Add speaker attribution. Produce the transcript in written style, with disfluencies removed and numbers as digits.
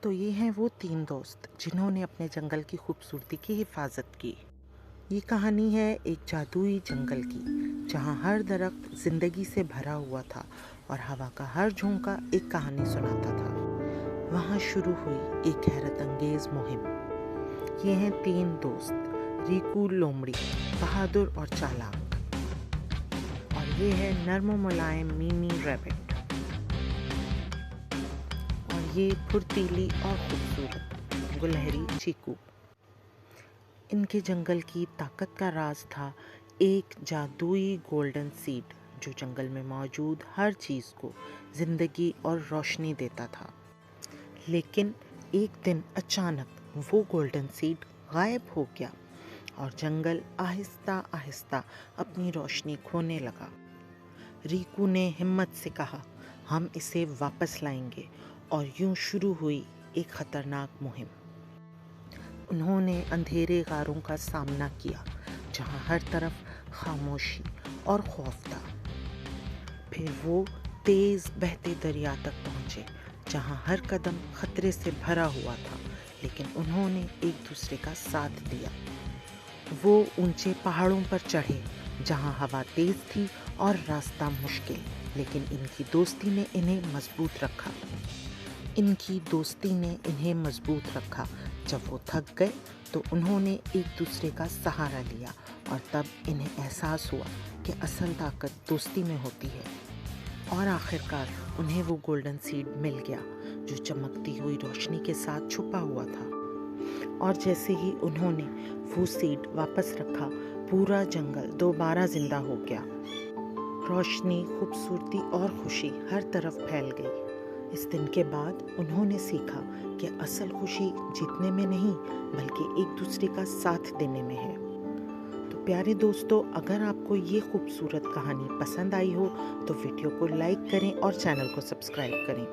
Speaker 1: तो ये हैं वो 3 दोस्त जिन्होंने अपने जंगल की खूबसूरती की हिफाजत की। ये कहानी है एक जादुई जंगल की, जहाँ हर दरख्त जिंदगी से भरा हुआ था और हवा का हर झोंका एक कहानी सुनाता था। वहाँ शुरू हुई एक हैरत अंगेज मुहिम। ये हैं 3 दोस्त, रीकू लोमड़ी, बहादुर और चालाक, और ये है नर्म मुलायम मीमी रैबिट, और ये फुर्तीली और खूबसूरत गुलहरी चीकू। इनके जंगल की ताकत का राज था एक जादुई गोल्डन सीड, जो जंगल में मौजूद हर चीज़ को जिंदगी और रोशनी देता था। लेकिन एक दिन अचानक वो गोल्डन सीड गायब हो गया और जंगल आहिस्ता आहिस्ता अपनी रोशनी खोने लगा। रीकू ने हिम्मत से कहा, हम इसे वापस लाएंगे, और यूं शुरू हुई एक खतरनाक मुहिम। उन्होंने अंधेरे गारों का सामना किया, जहां हर तरफ खामोशी और खौफ था। फिर वो तेज बहते दरिया तक पहुंचे, जहां हर कदम खतरे से भरा हुआ था, लेकिन उन्होंने एक दूसरे का साथ दिया। वो ऊंचे पहाड़ों पर चढ़े, जहां हवा तेज थी और रास्ता मुश्किल, लेकिन इनकी दोस्ती ने इन्हें मजबूत रखा। जब वो थक गए तो उन्होंने एक दूसरे का सहारा लिया, और तब इन्हें एहसास हुआ कि असल ताकत दोस्ती में होती है। और आखिरकार उन्हें वो गोल्डन सीड मिल गया, जो चमकती हुई रोशनी के साथ छुपा हुआ था। और जैसे ही उन्होंने वो सीड वापस रखा, पूरा जंगल दोबारा जिंदा हो गया। रोशनी, खूबसूरती और खुशी हर तरफ फैल गई। इस दिन के बाद उन्होंने सीखा कि असल खुशी जीतने में नहीं, बल्कि एक दूसरे का साथ देने में है। तो प्यारे दोस्तों, अगर आपको ये खूबसूरत कहानी पसंद आई हो तो वीडियो को लाइक करें और चैनल को सब्सक्राइब करें।